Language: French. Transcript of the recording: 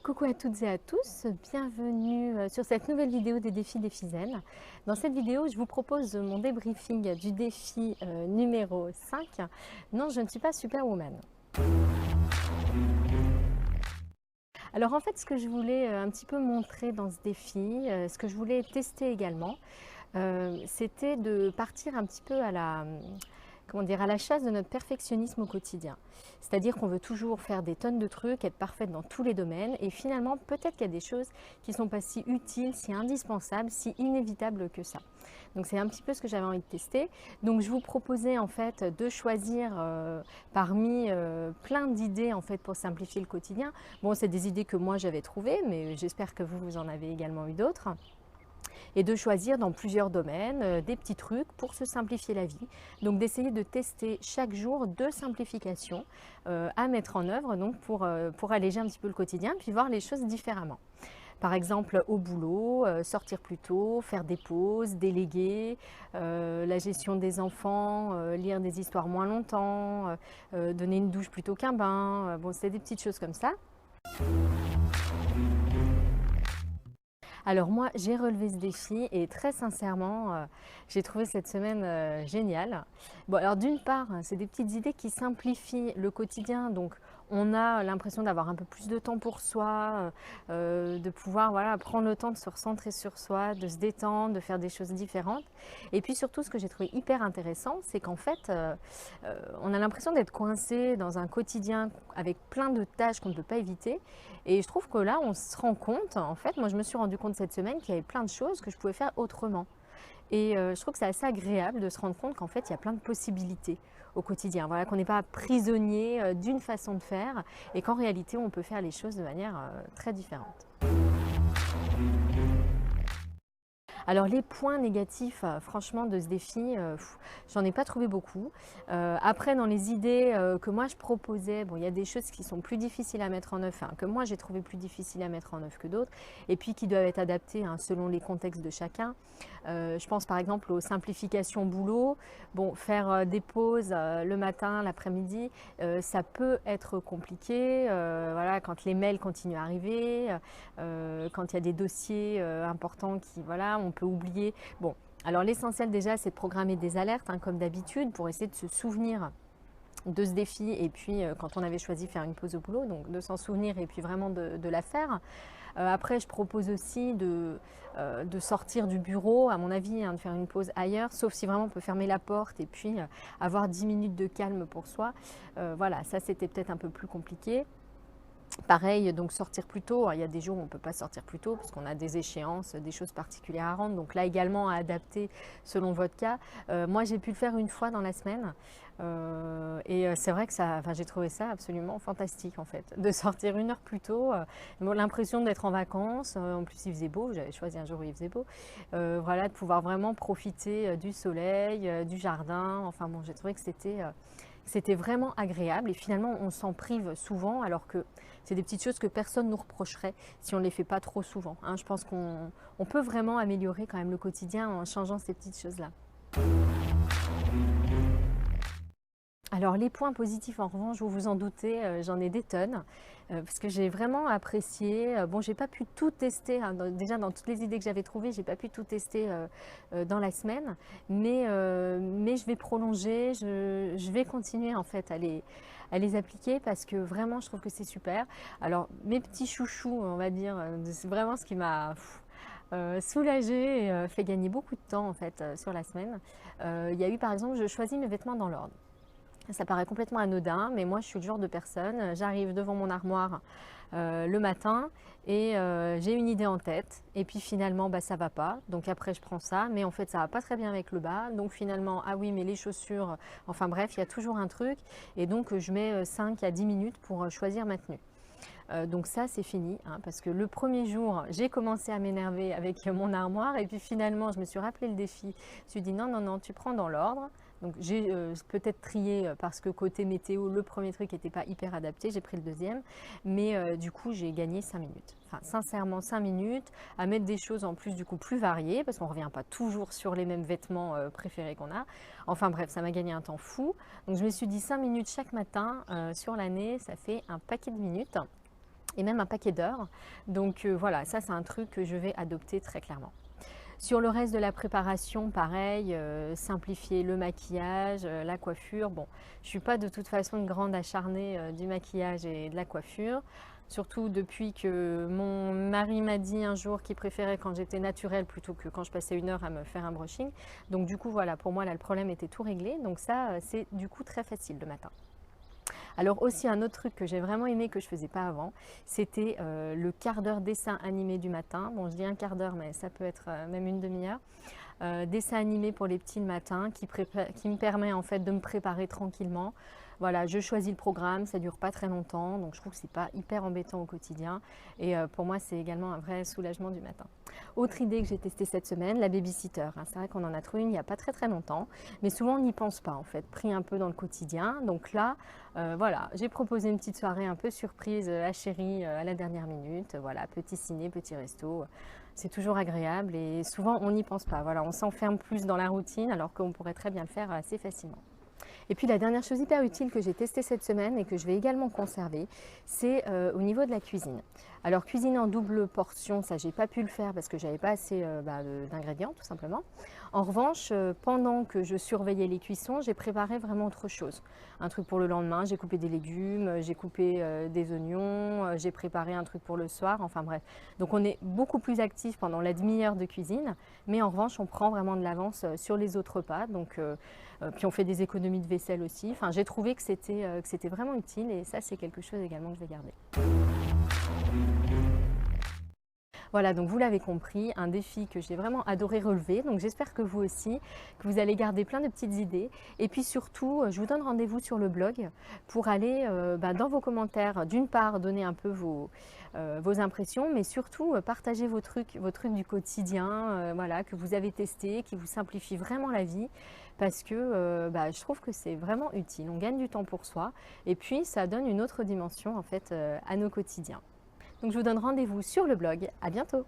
Coucou à toutes et à tous, bienvenue sur cette nouvelle vidéo des défis zen. Dans cette vidéo, je vous propose mon débriefing du défi numéro 5. Non, je ne suis pas Superwoman. Alors en fait, ce que je voulais un petit peu montrer dans ce défi, ce que je voulais tester également, c'était de partir un petit peu à à la chasse de notre perfectionnisme au quotidien. C'est-à-dire qu'on veut toujours faire des tonnes de trucs, être parfaite dans tous les domaines, et finalement, peut-être qu'il y a des choses qui ne sont pas si utiles, si indispensables, si inévitables que ça. Donc c'est un petit peu ce que j'avais envie de tester. Donc je vous proposais en fait de choisir parmi plein d'idées en fait pour simplifier le quotidien. Bon, c'est des idées que moi j'avais trouvées, mais j'espère que vous en avez également eu d'autres. Et de choisir dans plusieurs domaines des petits trucs pour se simplifier la vie. Donc d'essayer de tester chaque jour deux simplifications à mettre en œuvre donc pour alléger un petit peu le quotidien, puis voir les choses différemment. Par exemple, au boulot, sortir plus tôt, faire des pauses, déléguer, la gestion des enfants, lire des histoires moins longtemps, donner une douche plutôt qu'un bain. Bon, c'est des petites choses comme ça. Alors moi, j'ai relevé ce défi et très sincèrement, j'ai trouvé cette semaine géniale. Bon, alors d'une part, c'est des petites idées qui simplifient le quotidien, donc on a l'impression d'avoir un peu plus de temps pour soi, de pouvoir prendre le temps de se recentrer sur soi, de se détendre, de faire des choses différentes. Et puis surtout, ce que j'ai trouvé hyper intéressant, c'est qu'en fait, on a l'impression d'être coincé dans un quotidien avec plein de tâches qu'on ne peut pas éviter. Et je trouve que là, on se rend compte, en fait, moi je me suis rendu compte cette semaine qu'il y avait plein de choses que je pouvais faire autrement. Et je trouve que c'est assez agréable de se rendre compte qu'en fait, il y a plein de possibilités au quotidien. Voilà, qu'on n'est pas prisonnier d'une façon de faire et qu'en réalité, on peut faire les choses de manière très différente. Alors les points négatifs, franchement, de ce défi, j'en ai pas trouvé beaucoup. Après, dans les idées que moi je proposais, bon, il y a des choses qui sont plus difficiles à mettre en œuvre, enfin, que moi j'ai trouvé plus difficiles à mettre en œuvre que d'autres, et puis qui doivent être adaptées selon les contextes de chacun. Je pense par exemple aux simplifications boulot. Bon, faire des pauses le matin, l'après-midi, ça peut être compliqué. Voilà, quand les mails continuent à arriver, quand il y a des dossiers importants qui, voilà, on peut oublier. Bon, alors l'essentiel déjà, c'est de programmer des alertes, comme d'habitude, pour essayer de se souvenir de ce défi. Et puis, quand on avait choisi de faire une pause au boulot, donc de s'en souvenir et puis vraiment de la faire. Après, je propose aussi de sortir du bureau, à mon avis, de faire une pause ailleurs, sauf si vraiment on peut fermer la porte et puis avoir 10 minutes de calme pour soi. Voilà, ça c'était peut-être un peu plus compliqué. Pareil, donc sortir plus tôt. Il y a des jours où on ne peut pas sortir plus tôt parce qu'on a des échéances, des choses particulières à rendre. Donc là également à adapter selon votre cas. Moi j'ai pu le faire une fois dans la semaine. Et c'est vrai que j'ai trouvé ça absolument fantastique en fait, de sortir une heure plus tôt. L'impression d'être en vacances. En plus il faisait beau, j'avais choisi un jour où il faisait beau. Voilà, de pouvoir vraiment profiter du soleil, du jardin. Enfin bon, j'ai trouvé que c'était vraiment agréable et finalement on s'en prive souvent alors que c'est des petites choses que personne ne nous reprocherait si on ne les fait pas trop souvent. Je pense qu'on peut vraiment améliorer quand même le quotidien en changeant ces petites choses-là. Alors les points positifs en revanche, vous vous en doutez, j'en ai des tonnes parce que j'ai vraiment apprécié. Bon, j'ai pas pu tout tester, déjà dans toutes les idées que j'avais trouvées, j'ai pas pu tout tester dans la semaine, mais je vais prolonger, je vais continuer en fait à les appliquer parce que vraiment je trouve que c'est super. Alors mes petits chouchous, on va dire, c'est vraiment ce qui m'a soulagée et fait gagner beaucoup de temps en fait sur la semaine. Il y a eu par exemple, je choisis mes vêtements dans l'ordre. Ça paraît complètement anodin, mais moi je suis le genre de personne, j'arrive devant mon armoire le matin et j'ai une idée en tête et puis finalement ça va pas, donc après je prends ça, mais en fait ça va pas très bien avec le bas, donc finalement ah oui mais les chaussures, enfin bref il y a toujours un truc et donc je mets 5 à 10 minutes pour choisir ma tenue. Donc ça c'est fini parce que le premier jour j'ai commencé à m'énerver avec mon armoire et puis finalement je me suis rappelé le défi, je me suis dit non tu prends dans l'ordre. Donc j'ai peut-être trié parce que côté météo le premier truc n'était pas hyper adapté, j'ai pris le deuxième, mais du coup j'ai gagné 5 minutes. Enfin sincèrement 5 minutes à mettre des choses en plus du coup plus variées parce qu'on ne revient pas toujours sur les mêmes vêtements préférés qu'on a. Enfin bref, ça m'a gagné un temps fou. Donc je me suis dit 5 minutes chaque matin sur l'année, ça fait un paquet de minutes. et même un paquet d'heures. Donc voilà, ça c'est un truc que je vais adopter très clairement. Sur le reste de la préparation, pareil, simplifier le maquillage, la coiffure. Bon, je ne suis pas de toute façon une grande acharnée du maquillage et de la coiffure. Surtout depuis que mon mari m'a dit un jour qu'il préférait quand j'étais naturelle plutôt que quand je passais 1 heure à me faire un brushing. Donc du coup, voilà, pour moi, là, le problème était tout réglé. Donc ça, c'est du coup très facile le matin. Alors aussi un autre truc que j'ai vraiment aimé que je ne faisais pas avant, c'était le quart d'heure dessin animé du matin. Bon, je dis un quart d'heure, mais ça peut être même une demi-heure. Dessin animé pour les petits le matin qui me permet en fait de me préparer tranquillement. Voilà, je choisis le programme, ça ne dure pas très longtemps, donc je trouve que ce n'est pas hyper embêtant au quotidien. Et pour moi, c'est également un vrai soulagement du matin. Autre idée que j'ai testée cette semaine, la babysitter. C'est vrai qu'on en a trouvé une il n'y a pas très longtemps, mais souvent on n'y pense pas en fait, pris un peu dans le quotidien. Donc là, voilà, j'ai proposé une petite soirée un peu surprise à chérie à la dernière minute. Voilà, petit ciné, petit resto. C'est toujours agréable et souvent on n'y pense pas. Voilà, on s'enferme plus dans la routine alors qu'on pourrait très bien le faire assez facilement. Et puis la dernière chose hyper utile que j'ai testée cette semaine et que je vais également conserver, c'est au niveau de la cuisine. Alors cuisiner en double portion, ça j'ai pas pu le faire parce que j'avais pas assez d'ingrédients tout simplement. En revanche, pendant que je surveillais les cuissons, j'ai préparé vraiment autre chose. Un truc pour le lendemain, j'ai coupé des légumes, j'ai coupé des oignons, j'ai préparé un truc pour le soir, enfin bref. Donc on est beaucoup plus actif pendant la demi-heure de cuisine, mais en revanche on prend vraiment de l'avance sur les autres repas. Donc puis on fait des économies de vaisselle aussi. Enfin, j'ai trouvé que c'était vraiment utile et ça c'est quelque chose également que je vais garder. Voilà, donc vous l'avez compris, un défi que j'ai vraiment adoré relever. Donc j'espère que vous aussi, que vous allez garder plein de petites idées. Et puis surtout, je vous donne rendez-vous sur le blog pour aller dans vos commentaires, d'une part, donner un peu vos impressions, mais surtout partager vos trucs du quotidien, voilà, que vous avez testé, qui vous simplifient vraiment la vie. Parce que je trouve que c'est vraiment utile. On gagne du temps pour soi et puis ça donne une autre dimension en fait à nos quotidiens. Donc je vous donne rendez-vous sur le blog. À bientôt!